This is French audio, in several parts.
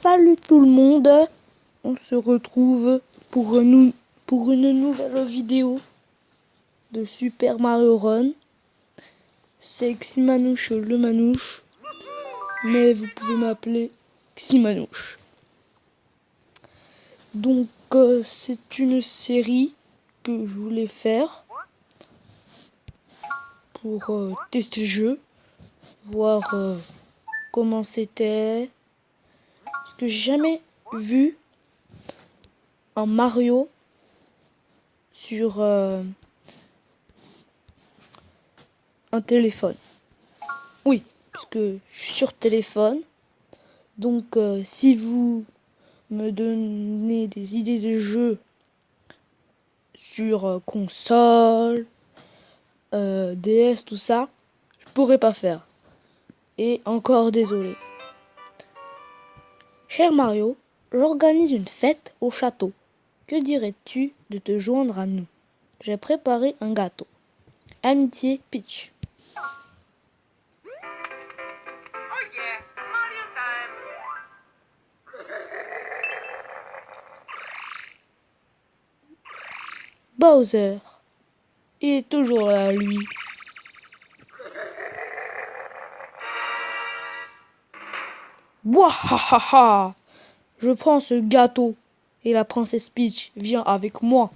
Salut tout le monde, on se retrouve pour une nouvelle vidéo de Super Mario Run. C'est Ximanouche le Manouche, mais vous pouvez m'appeler Ximanouche. Donc c'est une série que je voulais faire pour tester le jeu, voir comment c'était, parce que j'ai jamais vu un Mario sur un téléphone. Oui, parce que je suis sur téléphone. Donc si vous me donnez des idées de jeux sur console, DS, tout ça, je pourrais pas faire. Et encore désolé. Cher Mario, j'organise une fête au château. Que dirais-tu de te joindre à nous? J'ai préparé un gâteau. Amitié Peach. Bowser. Il est toujours là, lui. Wahahaha! Je prends ce gâteau. Et la princesse Peach vient avec moi.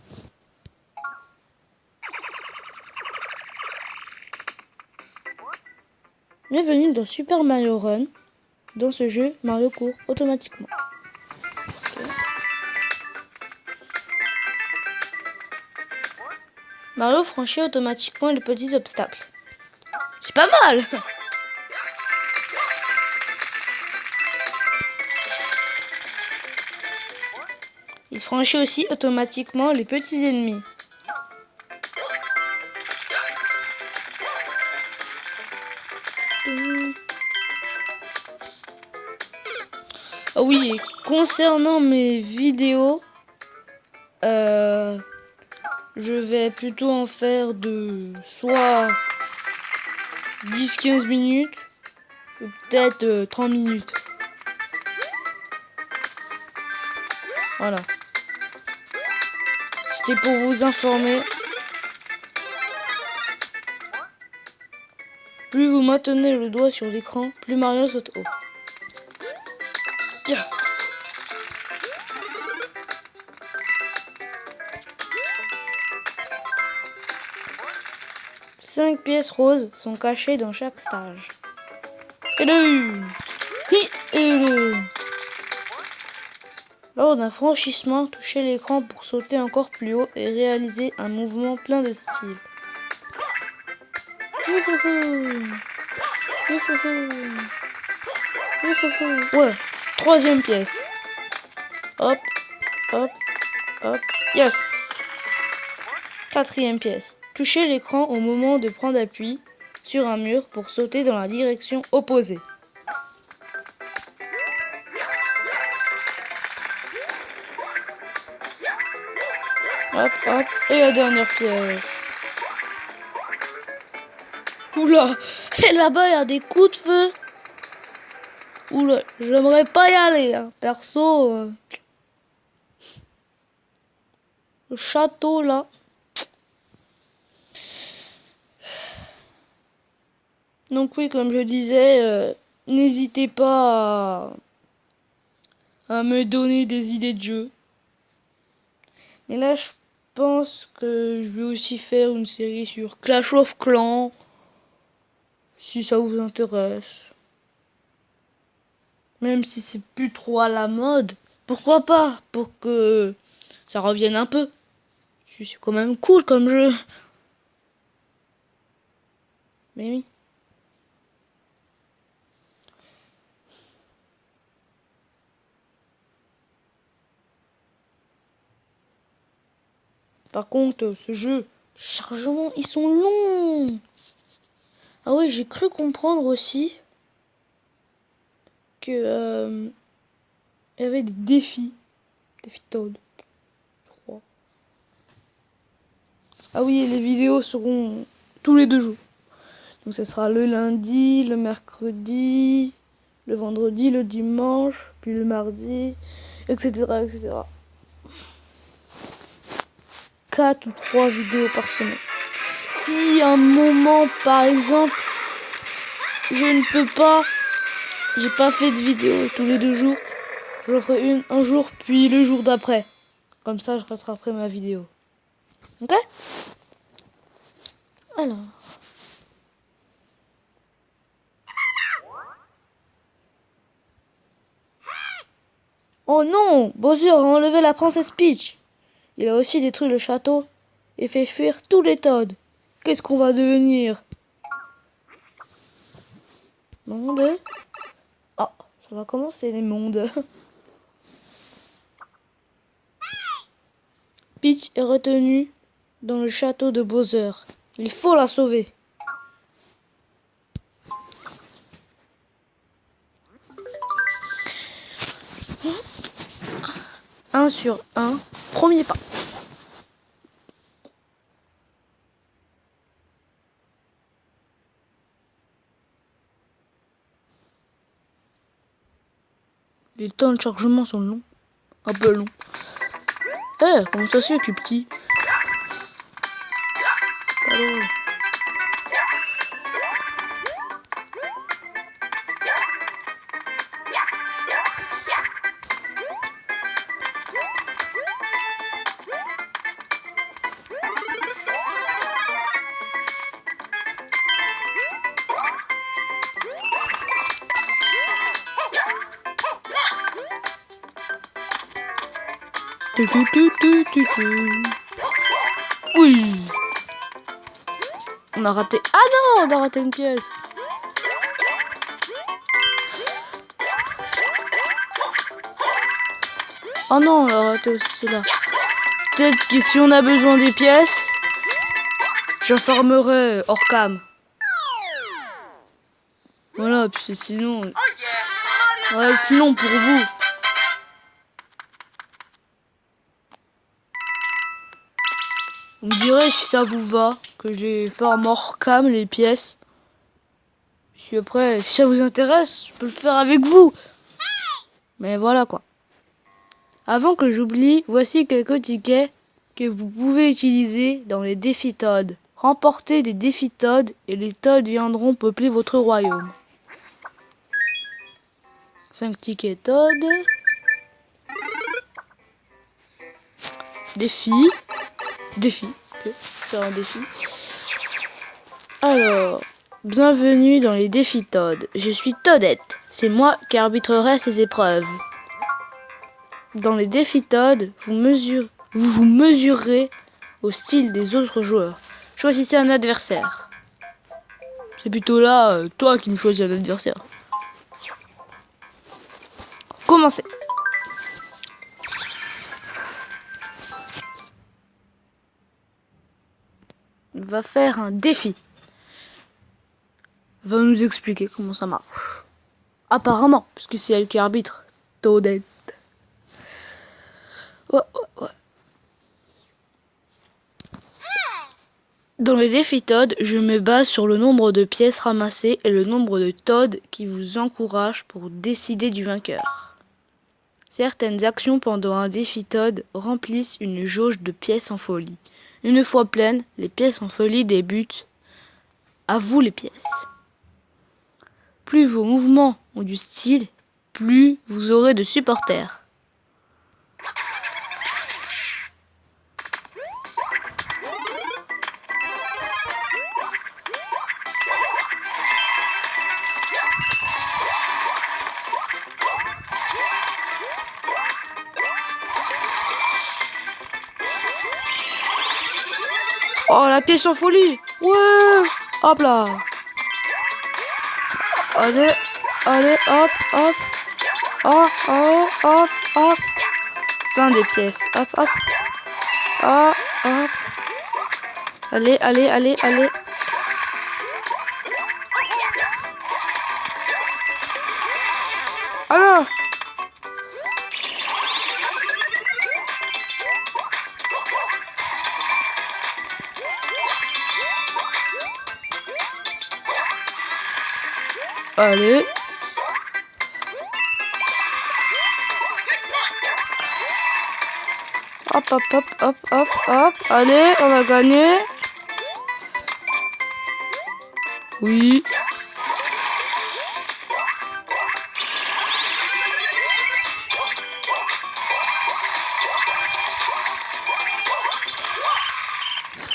Bienvenue dans Super Mario Run. Dans ce jeu, Mario court automatiquement. Okay. Mario franchit automatiquement les petits obstacles. C'est pas mal! Il franchit aussi automatiquement les petits ennemis. Ah oui, concernant mes vidéos, je vais plutôt en faire de soit 10-15 minutes, ou peut-être 30 minutes. Voilà. C'était pour vous informer. Plus vous maintenez le doigt sur l'écran, plus Mario saute haut. Yeah. Cinq pièces roses sont cachées dans chaque stage. Lors d'un franchissement, touchez l'écran pour sauter encore plus haut et réaliser un mouvement plein de style. Ouais, troisième pièce. Hop, hop, hop. Yes. Quatrième pièce. Touchez l'écran au moment de prendre appui sur un mur pour sauter dans la direction opposée. Hop, hop. Et la dernière pièce. Oula. Et là-bas, il y a des coups de feu. Oula, j'aimerais pas y aller, hein. Perso. Le château, là. Donc oui, comme je disais, n'hésitez pas à me donner des idées de jeu. Mais là, je pense que je vais aussi faire une série sur Clash of Clans, si ça vous intéresse. Même si c'est plus trop à la mode, pourquoi pas, pour que ça revienne un peu. C'est quand même cool comme jeu. Mais oui. Par contre, ce jeu, les chargements, ils sont longs. Ah oui, j'ai cru comprendre aussi que il y avait des défis. Défis Toad, je crois. Ah oui, et les vidéos seront tous les 2 jours. Donc ça sera le lundi, le mercredi, le vendredi, le dimanche, puis le mardi, etc., etc. 4 ou 3 vidéos par semaine. Si un moment, par exemple, je ne peux pas, j'ai pas fait de vidéo tous les 2 jours, j'en ferai une un jour, puis le jour d'après. Comme ça, je rattraperai ma vidéo. Ok? Alors. Oh non! Bowser a enlevé la princesse Peach. Il a aussi détruit le château et fait fuir tous les Toads. Qu'est-ce qu'on va devenir? Monde? Ah, ça va commencer les mondes. Peach est retenue dans le château de Bowser. Il faut la sauver. Un sur un, premier pas. Les temps de chargement sont longs. Un peu longs. Eh, comment ça se fait, tu petit? Allô. Oui. On a raté. Ah non, on a raté une pièce. Oh non, on a raté aussi cela. Peut-être que si on a besoin des pièces, j'informerai hors cam. Voilà, puis sinon, ça va être long pour vous. Vous me direz si ça vous va, que j'ai fait hors cam les pièces. Puis après, si ça vous intéresse, je peux le faire avec vous. Mais voilà quoi. Avant que j'oublie, voici quelques tickets que vous pouvez utiliser dans les défis Toad. Remportez des défis Toad et les Toads viendront peupler votre royaume. 5 tickets Toad. Défi. Défi. Ok, faire un défi. Alors, bienvenue dans les défis Toad. Je suis Toadette. C'est moi qui arbitrerai ces épreuves. Dans les défis Toad, vous vous mesurez au style des autres joueurs. Choisissez un adversaire. C'est plutôt là, toi qui me choisis un adversaire. Commencez. Il va faire un défi. Il va nous expliquer comment ça marche. Apparemment, puisque c'est elle qui arbitre. Toadette. Ouais. Dans les défis Toad, je me base sur le nombre de pièces ramassées et le nombre de Toad qui vous encouragent pour décider du vainqueur. Certaines actions pendant un défi Toad remplissent une jauge de pièces en folie. Une fois pleines, les pièces en folie débutent. À vous les pièces. Plus vos mouvements ont du style, plus vous aurez de supporters. Oh, la pièce en folie! Ouais! Hop là! Allez, hop. Oh, hop. Fin des pièces. Hop. Oh, hop. Allez. Alors! Allez. Hop, hop, hop, hop, hop, hop. Allez, on a gagné. Oui.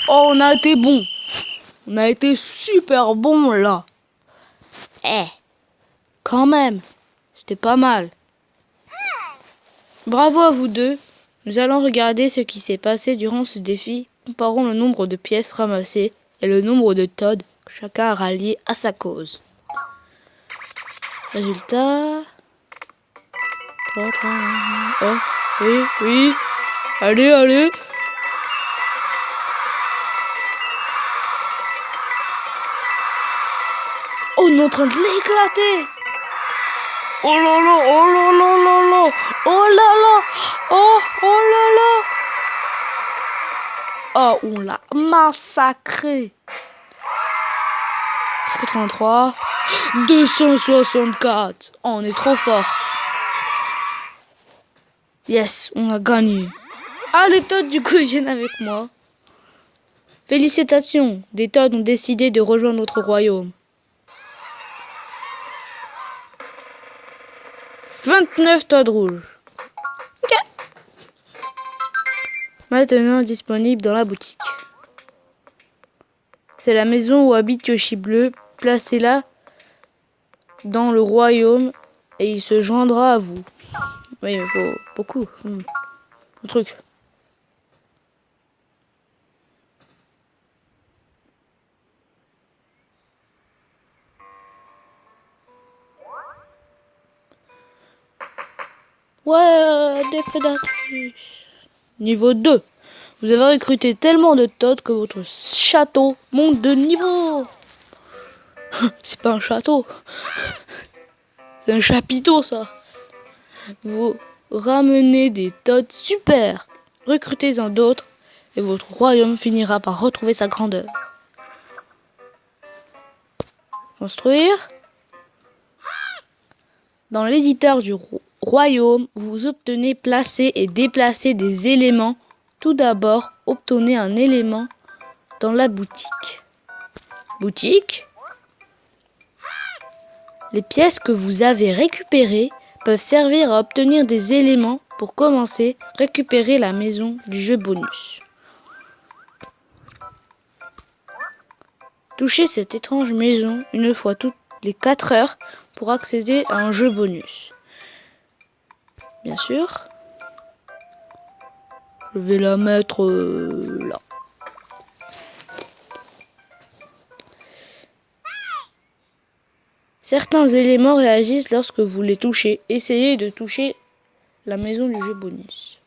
Oh, on a été bon. On a été super bon là. Quand même. C'était pas mal. Bravo à vous deux. Nous allons regarder ce qui s'est passé durant ce défi. Comparons le nombre de pièces ramassées et le nombre de Todd que chacun a rallié à sa cause. Résultat... 3, 3, 1. Oh, oui, oui. Allez, allez. Oh, on est en train de l'éclater. Oh là là, oh là là là là. Oh là là. Oh, oh là là. Oh, on l'a massacré. 183. 264. Oh, on est trop fort. Yes, on a gagné. Ah, les Toads, du coup, ils viennent avec moi. Félicitations, des Toads ont décidé de rejoindre notre royaume. 29 Toads rouges. Ok. Maintenant disponible dans la boutique. C'est la maison où habite Yoshi Bleu. Placez-la dans le royaume et il se joindra à vous. Oui, il faut beaucoup. Un truc. Ouais, des prédatrices. Niveau 2. Vous avez recruté tellement de Toads que votre château monte de niveau. C'est pas un château. C'est un chapiteau, ça. Vous ramenez des Toads super. Recrutez-en d'autres et votre royaume finira par retrouver sa grandeur. Construire. Dans l'éditeur du royaume, vous obtenez placer et déplacer des éléments. Tout d'abord, obtenez un élément dans la boutique. Boutique. Les pièces que vous avez récupérées peuvent servir à obtenir des éléments. Pour commencer, récupérez la maison du jeu bonus. Touchez cette étrange maison une fois toutes les 4 heures pour accéder à un jeu bonus. Bien sûr. Je vais la mettre là. Certains éléments réagissent lorsque vous les touchez. Essayez de toucher la maison du jeu bonus.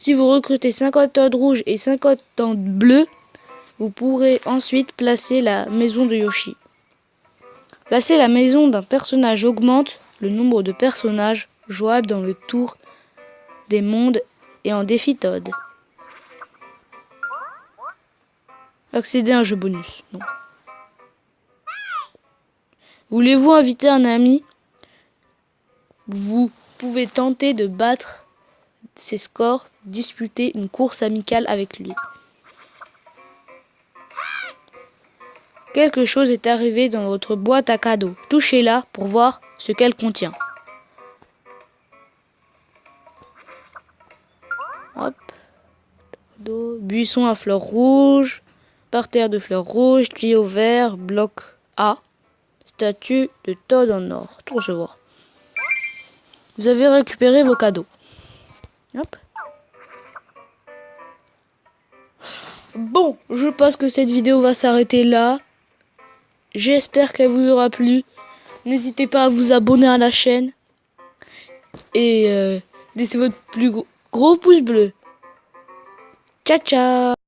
Si vous recrutez 50 Toads rouges et 50 Toads bleus, vous pourrez ensuite placer la maison de Yoshi. Placer la maison d'un personnage augmente le nombre de personnages jouables dans le tour des mondes et en défi Toad. Accéder à un jeu bonus. Non. Voulez-vous inviter un ami? Vous pouvez tenter de battre ses scores, disputer une course amicale avec lui. Quelque chose est arrivé dans votre boîte à cadeaux. Touchez-la pour voir ce qu'elle contient. Hop. Buisson à fleurs rouges, parterre de fleurs rouges, tuyau vert, bloc A, statue de Toad en or. Tout recevoir. Vous avez récupéré vos cadeaux. Hop. Bon, je pense que cette vidéo va s'arrêter là. J'espère qu'elle vous aura plu. N'hésitez pas à vous abonner à la chaîne. Et laissez votre plus gros pouce bleu. Ciao, ciao.